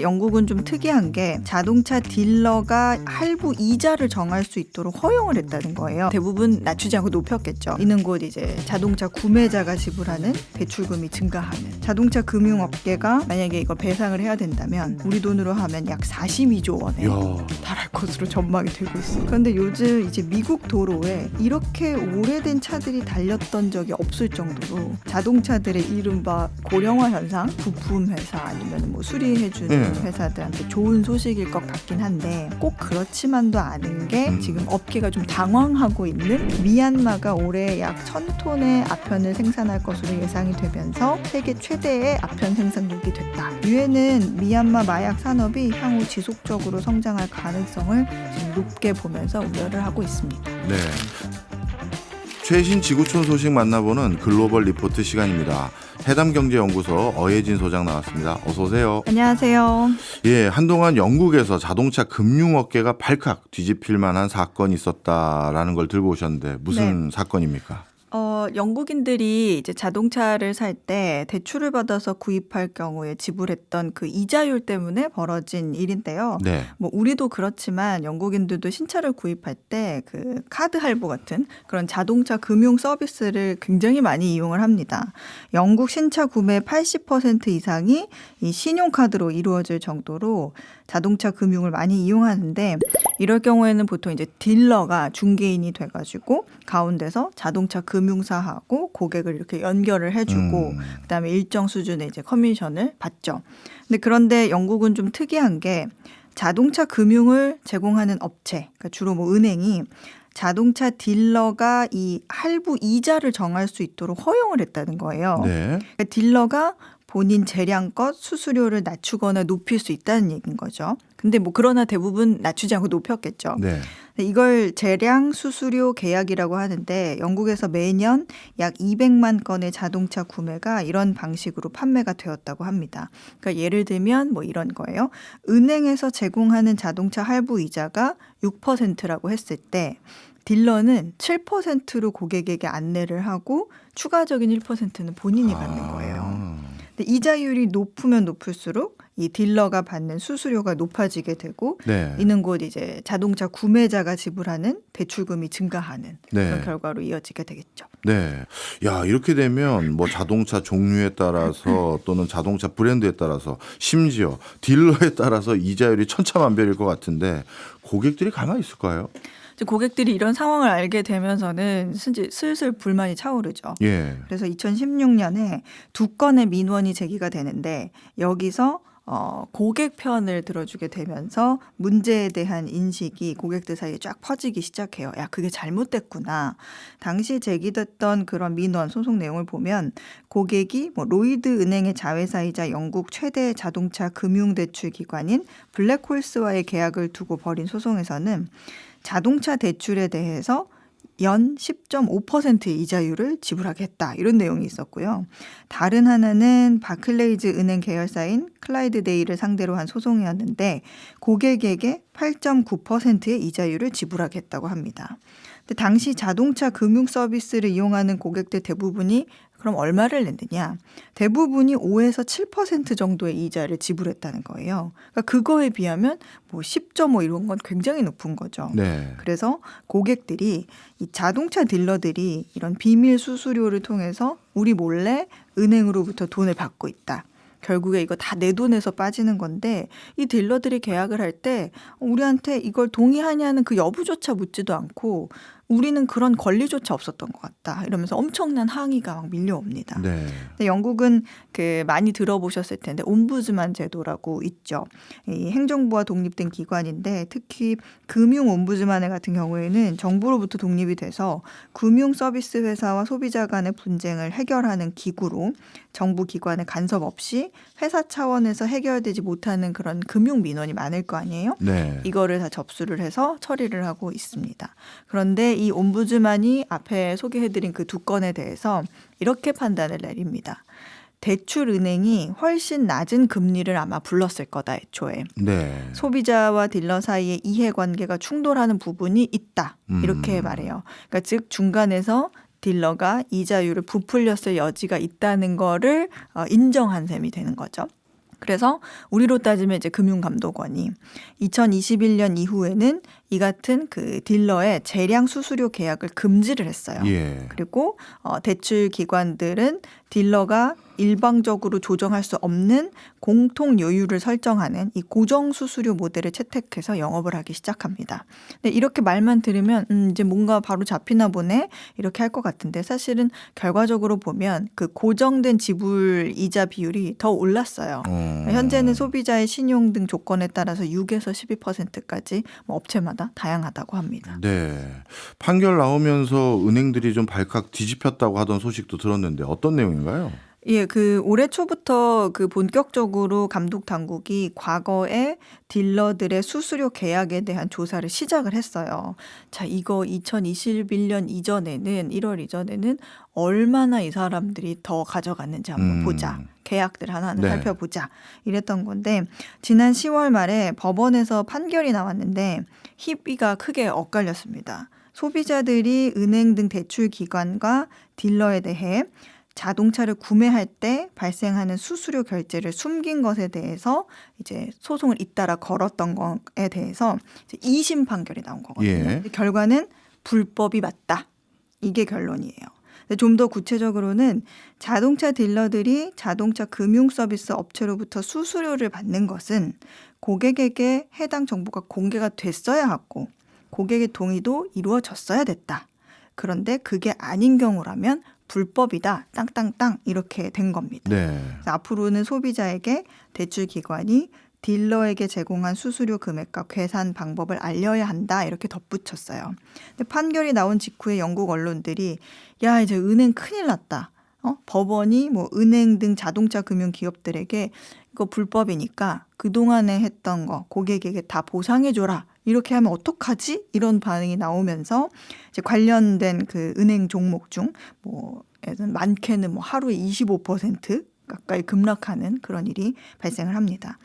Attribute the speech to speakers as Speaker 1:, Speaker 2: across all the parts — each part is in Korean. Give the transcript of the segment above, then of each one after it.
Speaker 1: 영국은 좀 특이한 게 자동차 딜러가 할부 이자를 정할 수 있도록 허용을 했다는 거예요. 대부분 낮추지 않고 높였겠죠. 이는 곧 이제 자동차 구매자가 지불하는 대출금이 증가하는. 자동차 금융업계가 만약에 이걸 배상을 해야 된다면 우리 돈으로 하면 약 42조 원에 달할 것으로 전망이 되고 있어요. 그런데 요즘 이제 미국 도로에 이렇게 오래된 차들이 달렸던 적이 없을 정도로 자동차들의 이른바 고령화 현상, 부품 회사 아니면 뭐 수리해주는 회사들한테 좋은 소식일 것 같긴 한데 꼭 그렇지만도 않은 게 지금 업계가 좀 당황하고 있는 미얀마가 올해 약 1000톤의 아편을 생산할 것으로 예상이 되면서 세계 최대의 아편 생산국이 됐다. 유엔은 미얀마 마약 산업이 향후 지속적으로 성장할 가능성을 지금 높게 보면서 우려를 하고 있습니다.
Speaker 2: 네. 최신 지구촌 소식 만나보는 글로벌 리포트 시간입니다. 해담경제연구소 어예진 소장 나왔습니다. 어서 오세요.
Speaker 1: 안녕하세요.
Speaker 2: 예, 한동안 영국에서 자동차 금융업계가 발칵 뒤집힐 만한 사건이 있었다라는 걸 들고 오셨는데 무슨 사건입니까?
Speaker 1: 영국인들이 이제 자동차를 살 때 대출을 받아서 구입할 경우에 지불했던 그 이자율 때문에 벌어진 일인데요.
Speaker 2: 네.
Speaker 1: 뭐 우리도 그렇지만 영국인들도 신차를 구입할 때 그 카드 할부 같은 그런 자동차 금융 서비스를 굉장히 많이 이용을 합니다. 영국 신차 구매 80% 이상이 이 신용카드로 이루어질 정도로 자동차 금융을 많이 이용하는데 이럴 경우에는 보통 이제 딜러가 중개인이 돼가지고 가운데서 자동차 금융사하고 고객을 이렇게 연결을 해주고 그다음에 일정 수준의 이제 커미션을 받죠. 근데 그런데 영국은 좀 특이한 게 자동차 금융을 제공하는 업체, 그러니까 주로 뭐 은행이 자동차 딜러가 이 할부 이자를 정할 수 있도록 허용을 했다는 거예요.
Speaker 2: 네.
Speaker 1: 그러니까 딜러가 본인 재량껏 수수료를 낮추거나 높일 수 있다는 얘기인 거죠. 근데 뭐 그러나 대부분 낮추지 않고 높였겠죠.
Speaker 2: 네.
Speaker 1: 이걸 재량 수수료 계약이라고 하는데 영국에서 매년 약 200만 건의 자동차 구매가 이런 방식으로 판매가 되었다고 합니다. 그러니까 예를 들면 뭐 이런 거예요. 은행에서 제공하는 자동차 할부 이자가 6%라고 했을 때 딜러는 7%로 고객에게 안내를 하고 추가적인 1%는 본인이 받는 거예요. 근데 이자율이 높으면 높을수록 이 딜러가 받는 수수료가 높아지게 되고 이는 곧 이제 자동차 구매자가 지불하는 대출금이 증가하는 그런 결과로 이어지게 되겠죠.
Speaker 2: 네. 야, 이렇게 되면 뭐 자동차 종류에 따라서 또는 자동차 브랜드에 따라서 심지어 딜러에 따라서 이자율이 천차만별일 것 같은데 고객들이 가만히 있을까요?
Speaker 1: 고객들이 이런 상황을 알게 되면서는 슬슬 불만이 차오르죠.
Speaker 2: 예.
Speaker 1: 그래서 2016년에 2건의 민원이 제기가 되는데 여기서 고객 편을 들어주게 되면서 문제에 대한 인식이 고객들 사이에 쫙 퍼지기 시작해요. 야, 그게 잘못됐구나. 당시 제기됐던 그런 민원 소송 내용을 보면 고객이 뭐 로이드 은행의 자회사이자 영국 최대 자동차 금융대출 기관인 블랙홀스와의 계약을 두고 벌인 소송에서는 자동차 대출에 대해서 연 10.5%의 이자율을 지불하겠다 이런 내용이 있었고요. 다른 하나는 바클레이즈 은행 계열사인 클라이드데일을 상대로 한 소송이었는데 고객에게 8.9%의 이자율을 지불하겠다고 합니다. 근데 당시 자동차 금융 서비스를 이용하는 고객들 대부분이 그럼 얼마를 냈느냐? 대부분이 5에서 7% 정도의 이자를 지불했다는 거예요. 그러니까 그거에 비하면 뭐 10.5 이런 건 굉장히 높은 거죠.
Speaker 2: 네.
Speaker 1: 그래서 고객들이 이 자동차 딜러들이 이런 비밀 수수료를 통해서 우리 몰래 은행으로부터 돈을 받고 있다. 결국에 이거 다 내 돈에서 빠지는 건데 이 딜러들이 계약을 할 때 우리한테 이걸 동의하냐는 그 여부조차 묻지도 않고 우리는 그런 권리조차 없었던 것 같다. 이러면서 엄청난 항의가 막 밀려옵니다.
Speaker 2: 네.
Speaker 1: 근데 영국은 그 많이 들어보셨을 텐데 옴부즈만 제도라고 있죠. 이 행정부와 독립된 기관인데 특히 금융 옴부즈만 같은 경우에는 정부로부터 독립이 돼서 금융 서비스 회사와 소비자 간의 분쟁을 해결하는 기구로 정부 기관의 간섭 없이 회사 차원에서 해결되지 못하는 그런 금융 민원이 많을 거 아니에요?
Speaker 2: 네.
Speaker 1: 이거를 다 접수를 해서 처리를 하고 있습니다. 그런데 이 옴부즈만이 앞에 소개해드린 그 2건에 대해서 이렇게 판단을 내립니다. 대출은행이 훨씬 낮은 금리를 아마 불렀을 거다 애초에.
Speaker 2: 네.
Speaker 1: 소비자와 딜러 사이의 이해관계가 충돌하는 부분이 있다. 이렇게 말해요. 그러니까 즉 중간에서 딜러가 이자율을 부풀렸을 여지가 있다는 거를 인정한 셈이 되는 거죠. 그래서 우리로 따지면 이제 금융감독원이 2021년 이후에는 이 같은 그 딜러의 재량 수수료 계약을 금지를 했어요.
Speaker 2: 예.
Speaker 1: 그리고 대출 기관들은 딜러가 일방적으로 조정할 수 없는 공통 요율을 설정하는 이 고정 수수료 모델을 채택해서 영업을 하기 시작합니다. 근데 이렇게 말만 들으면 이제 뭔가 바로 잡히나 보네 이렇게 할 것 같은데 사실은 결과적으로 보면 그 고정된 지불 이자 비율이 더 올랐어요. 현재는 소비자의 신용 등 조건에 따라서 6에서 12%까지 뭐 업체마다 다양하다고 합니다.
Speaker 2: 네. 판결 나오면서 은행들이 좀 발칵 뒤집혔다고 하던 소식도 들었는데 어떤 내용인가요?
Speaker 1: 예, 그 올해 초부터 그 본격적으로 감독 당국이 과거에 딜러들의 수수료 계약에 대한 조사를 시작을 했어요. 자, 이거 2021년 이전에는 1월 이전에는 얼마나 이 사람들이 더 가져갔는지 한번 보자. 계약들 하나하나
Speaker 2: 네.
Speaker 1: 살펴보자. 이랬던 건데 지난 10월 말에 법원에서 판결이 나왔는데 희비가 크게 엇갈렸습니다. 소비자들이 은행 등 대출 기관과 딜러에 대해 자동차를 구매할 때 발생하는 수수료 결제를 숨긴 것에 대해서 이제 소송을 잇따라 걸었던 것에 대해서 이제 2심 판결이 나온 거거든요.
Speaker 2: 예.
Speaker 1: 결과는 불법이 맞다. 이게 결론이에요. 좀 더 구체적으로는 자동차 딜러들이 자동차 금융 서비스 업체로부터 수수료를 받는 것은 고객에게 해당 정보가 공개가 됐어야 하고 고객의 동의도 이루어졌어야 됐다. 그런데 그게 아닌 경우라면 불법이다. 땅땅땅 이렇게 된 겁니다.
Speaker 2: 네.
Speaker 1: 그래서 앞으로는 소비자에게 대출 기관이 딜러에게 제공한 수수료 금액과 계산 방법을 알려야 한다. 이렇게 덧붙였어요. 근데 판결이 나온 직후에 영국 언론들이 야 이제 은행 큰일 났다. 법원이 뭐 은행 등 자동차 금융 기업들에게 이거 불법이니까 그동안에 했던 거 고객에게 다 보상해줘라. 이렇게 하면 어떡하지? 이런 반응이 나오면서 이제 관련된 그 은행 종목 중 뭐 많게는 뭐 하루에 25% 가까이 급락하는 그런 일이 발생을 합니다.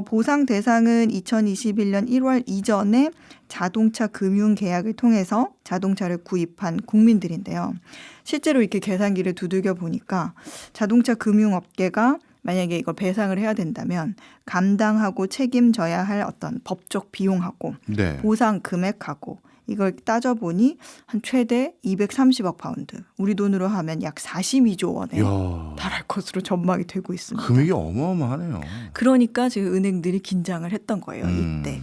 Speaker 1: 보상 대상은 2021년 1월 이전에 자동차 금융 계약을 통해서 자동차를 구입한 국민들인데요. 실제로 이렇게 계산기를 두들겨 보니까 자동차 금융 업계가 만약에 이걸 배상을 해야 된다면 감당하고 책임져야 할 어떤 법적 비용하고
Speaker 2: 네.
Speaker 1: 보상 금액하고 이걸 따져보니 한 최대 230억 파운드, 우리 돈으로 하면 약 42조 원에
Speaker 2: 이야,
Speaker 1: 달할 것으로 전망이 되고 있습니다.
Speaker 2: 금액이 어마어마하네요.
Speaker 1: 그러니까 지금 은행들이 긴장을 했던 거예요. 이때.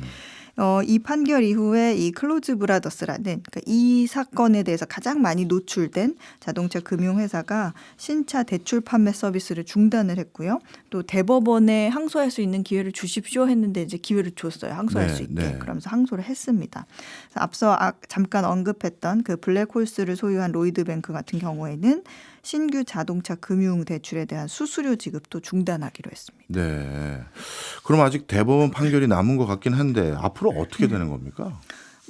Speaker 1: 이 판결 이후에 이 클로즈 브라더스라는 그러니까 이 사건에 대해서 가장 많이 노출된 자동차 금융회사가 신차 대출 판매 서비스를 중단을 했고요. 또 대법원에 항소할 수 있는 기회를 주십시오 했는데 이제 기회를 줬어요. 항소할
Speaker 2: 네,
Speaker 1: 수 있게.
Speaker 2: 네.
Speaker 1: 그러면서 항소를 했습니다. 그래서 앞서 잠깐 언급했던 그 블랙홀스를 소유한 로이드뱅크 같은 경우에는 신규 자동차 금융 대출에 대한 수수료 지급도 중단하기로 했습니다.
Speaker 2: 네. 그럼 아직 대법원 판결이 남은 것 같긴 한데 앞으로 어떻게 되는 겁니까?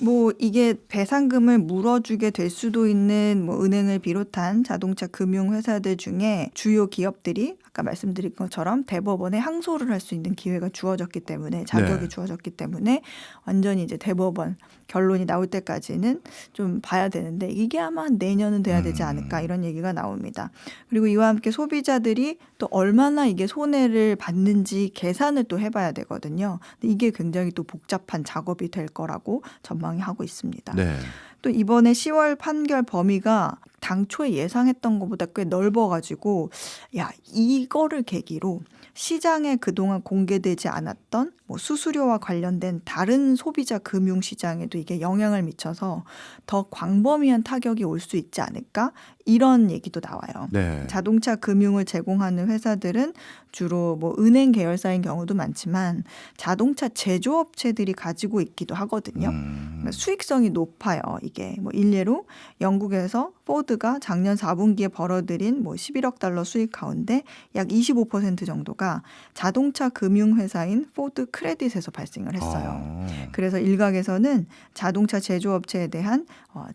Speaker 1: 뭐 이게 배상금을 물어주게 될 수도 있는 뭐 은행을 비롯한 자동차 금융 회사들 중에 주요 기업들이 아까 말씀드린 것처럼 대법원에 항소를 할 수 있는 기회가 주어졌기 때문에 자격이
Speaker 2: 네.
Speaker 1: 주어졌기 때문에 완전히 이제 대법원 결론이 나올 때까지는 좀 봐야 되는데 이게 아마 한 내년은 돼야 되지 않을까 이런 얘기가 나옵니다. 그리고 이와 함께 소비자들이 또 얼마나 이게 손해를 받는지 계산을 또 해봐야 되거든요. 근데 이게 굉장히 또 복잡한 작업이 될 거라고 전망이 하고 있습니다.
Speaker 2: 네.
Speaker 1: 또 이번에 10월 판결 범위가 당초에 예상했던 것보다 꽤 넓어가지고 야 이거를 계기로 시장에 그동안 공개되지 않았던 뭐 수수료와 관련된 다른 소비자 금융 시장에도 이게 영향을 미쳐서 더 광범위한 타격이 올 수 있지 않을까 이런 얘기도 나와요.
Speaker 2: 네.
Speaker 1: 자동차 금융을 제공하는 회사들은 주로 뭐 은행 계열사인 경우도 많지만 자동차 제조업체들이 가지고 있기도 하거든요. 그러니까 수익성이 높아요. 이게 뭐 일례로 영국에서 포드가 작년 4분기에 벌어들인 뭐 11억 달러 수익 가운데 약 25% 정도가 자동차 금융 회사인 포드 크레딧에서 발생을 했어요. 그래서 일각에서는 자동차 제조업체에 대한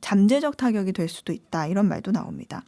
Speaker 1: 잠재적 타격이 될 수도 있다 이런 말도 나옵니다.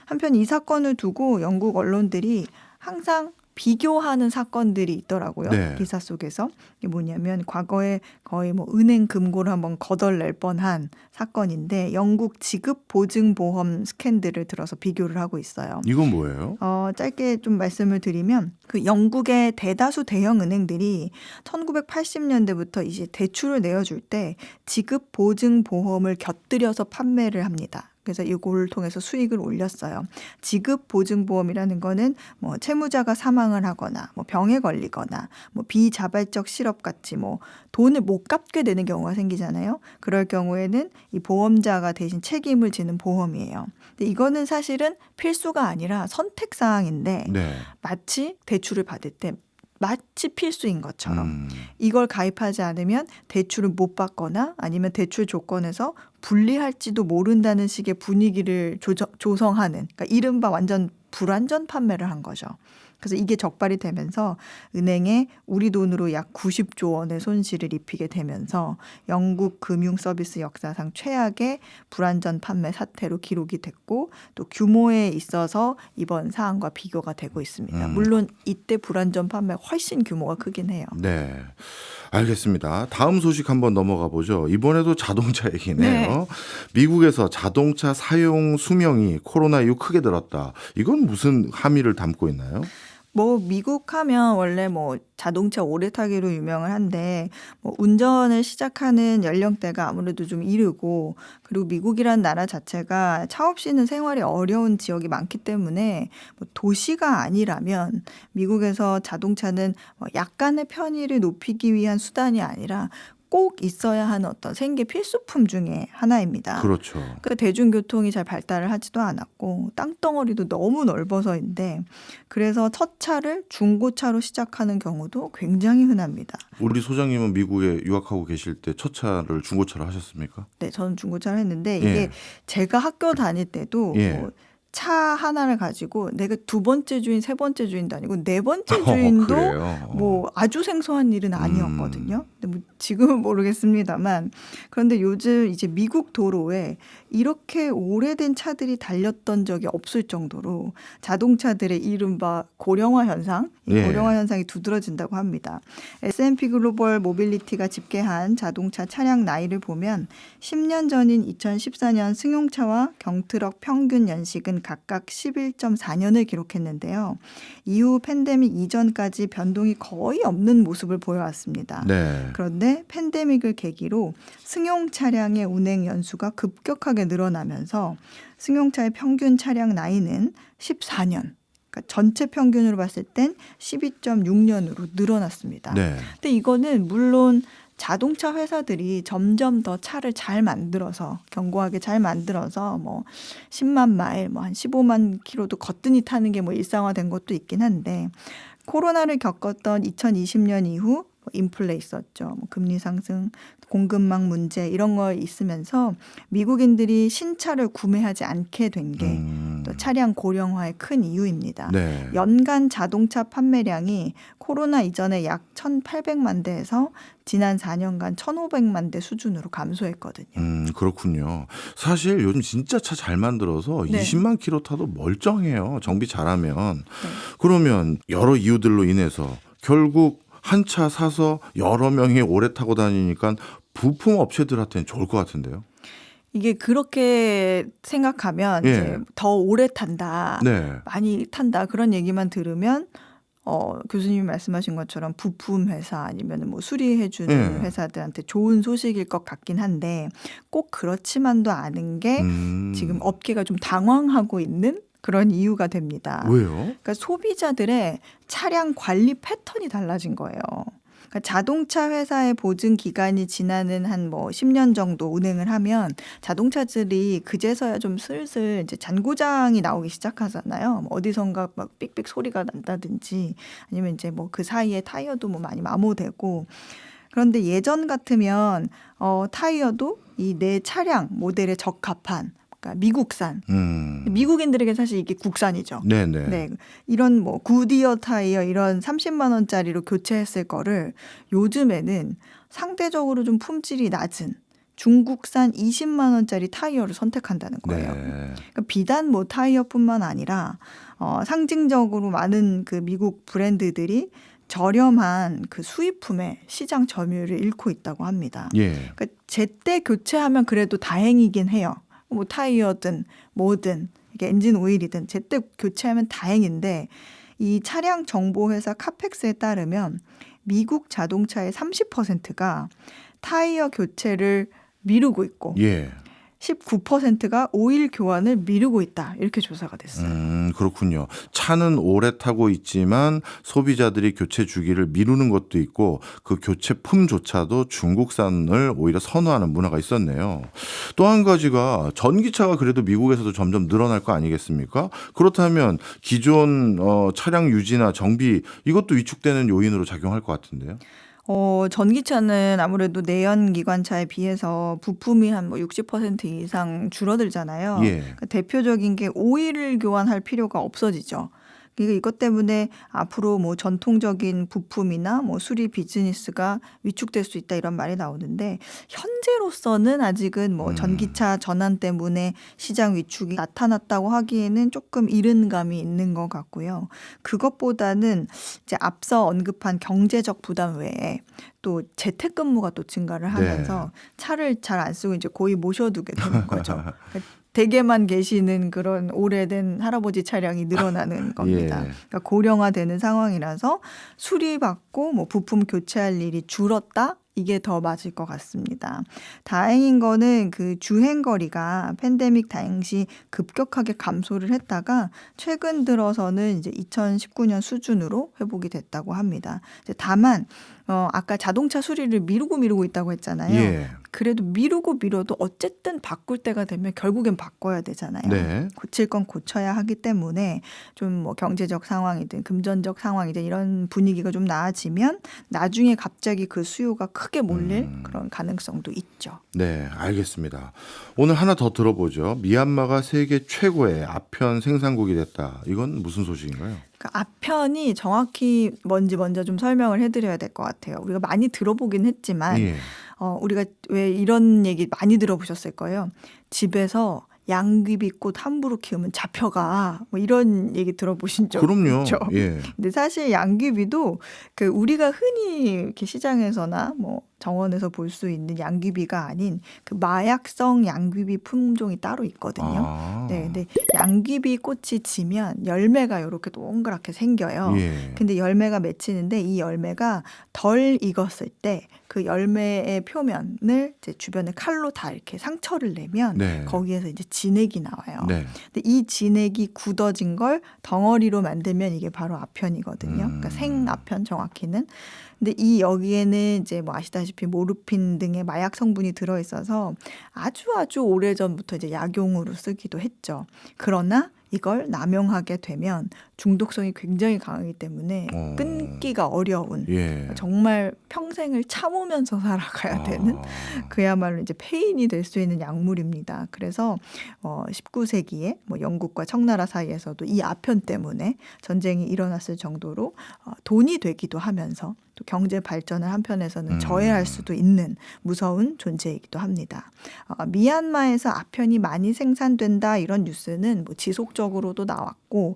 Speaker 1: 한편 이 사건을 두고 영국 언론들이 항상 비교하는 사건들이 있더라고요.
Speaker 2: 네.
Speaker 1: 기사 속에서. 이게 뭐냐면 과거에 거의 뭐 은행 금고를 한번 거덜낼 뻔한 사건인데 영국 지급보증보험 스캔들을 들어서 비교를 하고 있어요.
Speaker 2: 이건 뭐예요?
Speaker 1: 짧게 좀 말씀을 드리면 그 영국의 대다수 대형 은행들이 1980년대부터 이제 대출을 내어줄 때 지급보증보험을 곁들여서 판매를 합니다. 그래서 이걸 통해서 수익을 올렸어요. 지급보증보험이라는 거는 뭐 채무자가 사망을 하거나 뭐 병에 걸리거나 뭐 비자발적 실업 같이 뭐 돈을 못 갚게 되는 경우가 생기잖아요. 그럴 경우에는 이 보험자가 대신 책임을 지는 보험이에요. 근데 이거는 사실은 필수가 아니라 선택사항인데
Speaker 2: 네.
Speaker 1: 마치 대출을 받을 때 마치 필수인 것처럼 이걸 가입하지 않으면 대출을 못 받거나 아니면 대출 조건에서 불리할지도 모른다는 식의 분위기를 조성하는 그러니까 이른바 완전 불완전 판매를 한 거죠. 그래서 이게 적발이 되면서 은행에 우리 돈으로 약 90조 원의 손실을 입히게 되면서 영국 금융 서비스 역사상 최악의 불완전 판매 사태로 기록이 됐고 또 규모에 있어서 이번 사안과 비교가 되고 있습니다. 물론 이때 불완전 판매 훨씬 규모가 크긴 해요.
Speaker 2: 네. 알겠습니다. 다음 소식 한번 넘어가 보죠. 이번에도 자동차 얘기네요.
Speaker 1: 네.
Speaker 2: 미국에서 자동차 사용 수명이 코로나 이후 크게 늘었다. 이건 무슨 함의를 담고 있나요?
Speaker 1: 뭐 미국 하면 원래 뭐 자동차 오래 타기로 유명을 한데 뭐 운전을 시작하는 연령대가 아무래도 좀 이르고 그리고 미국이란 나라 자체가 차 없이는 생활이 어려운 지역이 많기 때문에 뭐 도시가 아니라면 미국에서 자동차는 뭐 약간의 편의를 높이기 위한 수단이 아니라 꼭 있어야 하는 어떤 생계 필수품 중에 하나입니다.
Speaker 2: 그렇죠.
Speaker 1: 그 대중교통이 잘 발달을 하지도 않았고 땅덩어리도 너무 넓어서인데 그래서 첫 차를 중고차로 시작하는 경우도 굉장히 흔합니다.
Speaker 2: 우리 소장님은 미국에 유학하고 계실 때 첫 차를 중고차로 하셨습니까?
Speaker 1: 네, 저는 중고차를 했는데 이게
Speaker 2: 예.
Speaker 1: 제가 학교 다닐 때도
Speaker 2: 예.
Speaker 1: 뭐 차 하나를 가지고 내가 두 번째 주인, 세 번째 주인도 아니고 네 번째 주인도
Speaker 2: 그래요?
Speaker 1: 뭐 아주 생소한 일은 아니었거든요. 근데 뭐 지금은 모르겠습니다만 그런데 요즘 이제 미국 도로에 이렇게 오래된 차들이 달렸던 적이 없을 정도로 자동차들의 이른바 고령화 현상, 이
Speaker 2: 예.
Speaker 1: 고령화 현상이 두드러진다고 합니다. S&P 글로벌 모빌리티가 집계한 자동차 차량 나이를 보면 10년 전인 2014년 승용차와 경트럭 평균 연식은 각각 11.4년을 기록했는데요. 이후 팬데믹 이전까지 변동이 거의 없는 모습을 보여왔습니다.
Speaker 2: 네.
Speaker 1: 그런데 팬데믹을 계기로 승용 차량의 운행 연수가 급격하게 늘어나면서 승용차의 평균 차량 나이는 14년, 그러니까 전체 평균으로 봤을 땐 12.6년으로 늘어났습니다.
Speaker 2: 네.
Speaker 1: 근데 이거는 물론 자동차 회사들이 점점 더 차를 잘 만들어서 견고하게 잘 만들어서 뭐 10만 마일, 뭐 한 15만 킬로도 거뜬히 타는 게 뭐 일상화된 것도 있긴 한데 코로나를 겪었던 2020년 이후 인플레 있었죠. 뭐 금리 상승, 공급망 문제 이런 거 있으면서 미국인들이 신차를 구매하지 않게 된 게 또 차량 고령화의 큰 이유입니다.
Speaker 2: 네.
Speaker 1: 연간 자동차 판매량이 코로나 이전에 약 1,800만 대에서 지난 4년간 1,500만 대 수준으로 감소했거든요.
Speaker 2: 그렇군요. 사실 요즘 진짜 차 잘 만들어서
Speaker 1: 네.
Speaker 2: 20만 킬로 타도 멀쩡해요. 정비 잘하면. 그러면 여러 이유들로 인해서 결국 한 차 사서 여러 명이 오래 타고 다니니까 부품 업체들한테는 좋을 것 같은데요.
Speaker 1: 이게 그렇게 생각하면
Speaker 2: 예.
Speaker 1: 이제 더 오래 탄다,
Speaker 2: 네.
Speaker 1: 많이 탄다 그런 얘기만 들으면 교수님이 말씀하신 것처럼 부품 회사 아니면 뭐 수리해주는
Speaker 2: 예.
Speaker 1: 회사들한테 좋은 소식일 것 같긴 한데 꼭 그렇지만도 않은 게 지금 업계가 좀 당황하고 있는 그런 이유가 됩니다.
Speaker 2: 왜요?
Speaker 1: 그러니까 소비자들의 차량 관리 패턴이 달라진 거예요. 그러니까 자동차 회사의 보증 기간이 지나는 한 뭐 10년 정도 운행을 하면 자동차들이 그제서야 좀 슬슬 이제 잔고장이 나오기 시작하잖아요. 뭐 어디선가 막 삑삑 소리가 난다든지 아니면 이제 뭐 그 사이에 타이어도 뭐 많이 마모되고 그런데 예전 같으면 타이어도 이 내 차량 모델에 적합한 그러니까 미국산. 미국인들에게 사실 이게 국산이죠.
Speaker 2: 네네.
Speaker 1: 네, 이런 뭐 굿이어 타이어 이런 30만 원짜리로 교체했을 거를 요즘에는 상대적으로 좀 품질이 낮은 중국산 20만 원짜리 타이어를 선택한다는 거예요.
Speaker 2: 네.
Speaker 1: 그러니까 비단 뭐 타이어뿐만 아니라 상징적으로 많은 그 미국 브랜드들이 저렴한 그 수입품의 시장 점유율을 잃고 있다고 합니다.
Speaker 2: 예.
Speaker 1: 그러니까 제때 교체하면 그래도 다행이긴 해요. 뭐 타이어든 뭐든 이게 엔진 오일이든 제때 교체하면 다행인데 이 차량 정보 회사 카펙스에 따르면 미국 자동차의 30%가 타이어 교체를 미루고 있고
Speaker 2: 예.
Speaker 1: 19%가 오일 교환을 미루고 있다. 이렇게 조사가 됐어요.
Speaker 2: 그렇군요. 차는 오래 타고 있지만 소비자들이 교체 주기를 미루는 것도 있고 그 교체품조차도 중국산을 오히려 선호하는 문화가 있었네요. 또 한 가지가 전기차가 그래도 미국에서도 점점 늘어날 거 아니겠습니까? 그렇다면 기존 차량 유지나 정비 이것도 위축되는 요인으로 작용할 것 같은데요.
Speaker 1: 전기차는 아무래도 내연기관차에 비해서 부품이 한 뭐 60% 이상 줄어들잖아요.
Speaker 2: 예.
Speaker 1: 그러니까 대표적인 게 오일을 교환할 필요가 없어지죠. 그러니까 이것 때문에 앞으로 뭐 전통적인 부품이나 뭐 수리 비즈니스가 위축될 수 있다 이런 말이 나오는데 현재로서는 아직은 뭐 전기차 전환 때문에 시장 위축이 나타났다고 하기에는 조금 이른 감이 있는 것 같고요. 그것보다는 이제 앞서 언급한 경제적 부담 외에 또 재택근무가 또 증가를 하면서 차를 잘 안 쓰고 이제 거의 모셔두게 되는 거죠. 댁에만 계시는 그런 오래된 할아버지 차량이 늘어나는 겁니다.
Speaker 2: 예.
Speaker 1: 그러니까 고령화되는 상황이라서 수리받고 뭐 부품 교체할 일이 줄었다? 이게 더 맞을 것 같습니다. 다행인 거는 그 주행 거리가 팬데믹 당시 급격하게 감소를 했다가 최근 들어서는 이제 2019년 수준으로 회복이 됐다고 합니다. 이제 다만 아까 자동차 수리를 미루고 있다고 했잖아요.
Speaker 2: 예.
Speaker 1: 그래도 미루고 미뤄도 어쨌든 바꿀 때가 되면 결국엔 바꿔야 되잖아요.
Speaker 2: 네.
Speaker 1: 고칠 건 고쳐야 하기 때문에 좀 뭐 경제적 상황이든 금전적 상황이든 이런 분위기가 좀 나아지면 나중에 갑자기 그 수요가 크게 몰릴 그런 가능성도 있죠.
Speaker 2: 네, 알겠습니다. 오늘 하나 더 들어보죠. 미얀마가 세계 최고의 아편 생산국이 됐다. 이건 무슨 소식인가요?
Speaker 1: 그 아편이 정확히 뭔지 먼저 좀 설명을 해드려야 될 것 같아요. 우리가 많이 들어보긴 했지만
Speaker 2: 예.
Speaker 1: 우리가 왜 이런 얘기 많이 들어보셨을 거예요. 집에서 양귀비꽃 함부로 키우면 잡혀가. 뭐 이런 얘기 들어보신 적
Speaker 2: 그럼요.
Speaker 1: 있죠?
Speaker 2: 예.
Speaker 1: 근데 사실 양귀비도 그 우리가 흔히 이렇게 시장에서나 뭐 정원에서 볼 수 있는 양귀비가 아닌 그 마약성 양귀비 품종이 따로 있거든요.
Speaker 2: 아.
Speaker 1: 네, 근데 양귀비 꽃이 지면 열매가 이렇게 동그랗게 생겨요.
Speaker 2: 예.
Speaker 1: 근데 열매가 맺히는데 이 열매가 덜 익었을 때 그 열매의 표면을 이제 주변에 칼로 다 이렇게 상처를 내면
Speaker 2: 네.
Speaker 1: 거기에서 이제 진액이 나와요.
Speaker 2: 네.
Speaker 1: 근데 이 진액이 굳어진 걸 덩어리로 만들면 이게 바로 아편이거든요. 그러니까 생아편 정확히는. 근데 이 여기에는 이제 뭐 아시다시피 모르핀 등의 마약 성분이 들어 있어서 아주 오래전부터 이제 약용으로 쓰기도 했죠. 그러나 이걸 남용하게 되면 중독성이 굉장히 강하기 때문에 끊기가 어려운
Speaker 2: 예.
Speaker 1: 정말 평생을 참으면서 살아가야 되는 그야말로 이제 폐인이 될 수 있는 약물입니다. 그래서 19세기에 뭐 영국과 청나라 사이에서도 이 아편 때문에 전쟁이 일어났을 정도로 돈이 되기도 하면서 또 경제 발전을 한편에서는 저해할 수도 있는 무서운 존재이기도 합니다. 미얀마에서 아편이 많이 생산된다 이런 뉴스는 뭐 지속적으로도 나왔고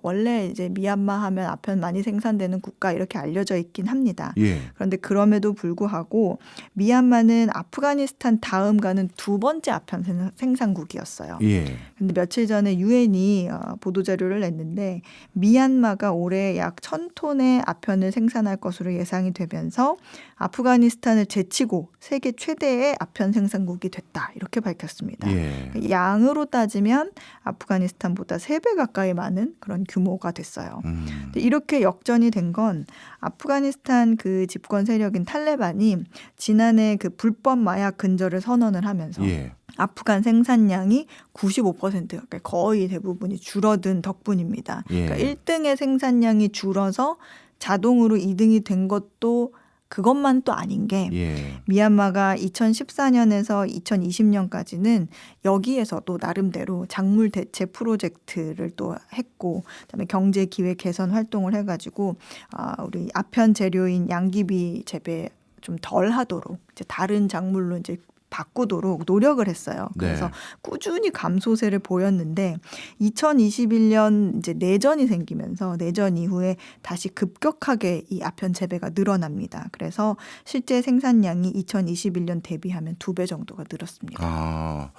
Speaker 1: 원래 이제 미얀마 하면 아편 많이 생산되는 국가 이렇게 알려져 있긴 합니다.
Speaker 2: 예.
Speaker 1: 그런데 그럼에도 불구하고 미얀마는 아프가니스탄 다음 가는 두 번째 아편 생산국이었어요.
Speaker 2: 예.
Speaker 1: 근데 며칠 전에 유엔이 보도자료를 냈는데 미얀마가 올해 약 1,000톤의 아편을 생산할 것으로 예상이 되면서 아프가니스탄을 제치고 세계 최대의 아편 생산국이 됐다. 이렇게 밝혔습니다.
Speaker 2: 예.
Speaker 1: 양으로 따지면 아프가니스탄보다 3배 가까이 많은 그런 규모가 됐어요. 근데 이렇게 역전이 된 건 아프가니스탄 그 집권 세력인 탈레반이 지난해 그 불법 마약 근절을 선언을 하면서
Speaker 2: 예.
Speaker 1: 아프간 생산량이 95% 거의 대부분이 줄어든 덕분입니다.
Speaker 2: 예.
Speaker 1: 그러니까 1등의 생산량이 줄어서 자동으로 2등이 된 것도 그것만 또 아닌 게
Speaker 2: 예.
Speaker 1: 미얀마가 2014년에서 2020년까지는 여기에서도 나름대로 작물 대체 프로젝트를 또 했고 그다음에 경제 기회 개선 활동을 해가지고 우리 아편 재료인 양귀비 재배 좀 덜 하도록 이제 다른 작물로 이제 바꾸도록 노력을 했어요. 그래서
Speaker 2: 네.
Speaker 1: 꾸준히 감소세를 보였는데 2021년 이제 내전이 생기면서 내전 이후에 다시 급격하게 이 아편 재배가 늘어납니다. 그래서 실제 생산량이 2021년 대비하면 2배 정도가 늘었습니다.
Speaker 2: 아,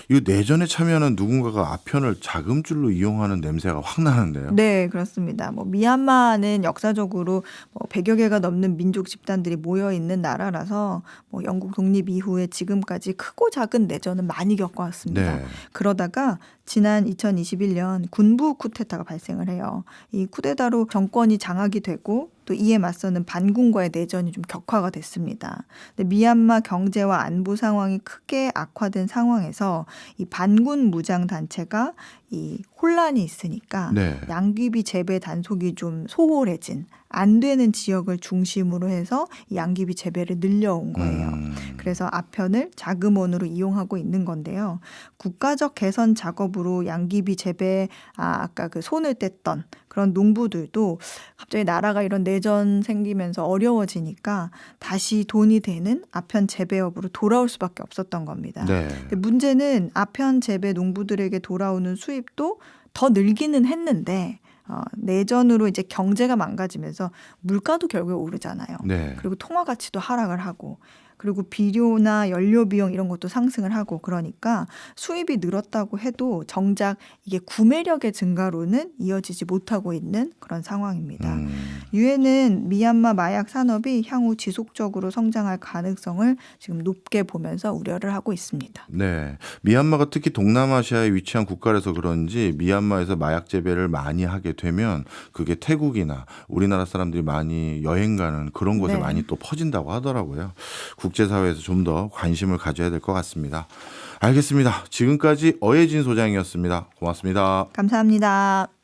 Speaker 2: 이 내전에 참여하는 누군가가 아편을 자금줄로 이용하는 냄새가 확 나는데요.
Speaker 1: 네, 그렇습니다. 뭐 미얀마는 역사적으로 뭐 100여 개가 넘는 민족 집단들이 모여 있는 나라라서 뭐 영국 독립 이후에 지금까지 크고 작은 내전은 많이 겪어왔습니다.
Speaker 2: 네.
Speaker 1: 그러다가 지난 2021년 군부 쿠데타가 발생을 해요. 이 쿠데타로 정권이 장악이 되고 또 이에 맞서는 반군과의 내전이 좀 격화가 됐습니다. 근데 미얀마 경제와 안보 상황이 크게 악화된 상황에서 이 반군 무장 단체가 이 혼란이 있으니까
Speaker 2: 네.
Speaker 1: 양귀비 재배 단속이 좀 소홀해진 안 되는 지역을 중심으로 해서 이 양귀비 재배를 늘려온 거예요. 그래서 아편을 자금원으로 이용하고 있는 건데요. 국가적 개선 작업으로 양귀비 재배 아까 그 손을 뗐던 그런 농부들도 갑자기 나라가 이런 내전 생기면서 어려워지니까 다시 돈이 되는 아편 재배업으로 돌아올 수밖에 없었던 겁니다.
Speaker 2: 네.
Speaker 1: 근데 문제는 아편 재배 농부들에게 돌아오는 수입도 더 늘기는 했는데 내전으로 이제 경제가 망가지면서 물가도 결국에 오르잖아요.
Speaker 2: 네.
Speaker 1: 그리고 통화 가치도 하락을 하고 그리고 비료나 연료 비용 이런 것도 상승을 하고 그러니까 수입이 늘었다고 해도 정작 이게 구매력의 증가로는 이어지지 못하고 있는 그런 상황입니다. 유엔은 미얀마 마약 산업이 향후 지속적으로 성장할 가능성을 지금 높게 보면서 우려를 하고 있습니다.
Speaker 2: 네. 미얀마가 특히 동남아시아에 위치한 국가라서 그런지 미얀마에서 마약 재배를 많이 하게 되면 그게 태국이나 우리나라 사람들이 많이 여행 가는 그런 곳에
Speaker 1: 네.
Speaker 2: 많이 또 퍼진다고 하더라고요. 국제사회에서 좀 더 관심을 가져야 될 것 같습니다. 알겠습니다. 지금까지 어혜진 소장이었습니다. 고맙습니다.
Speaker 1: 감사합니다.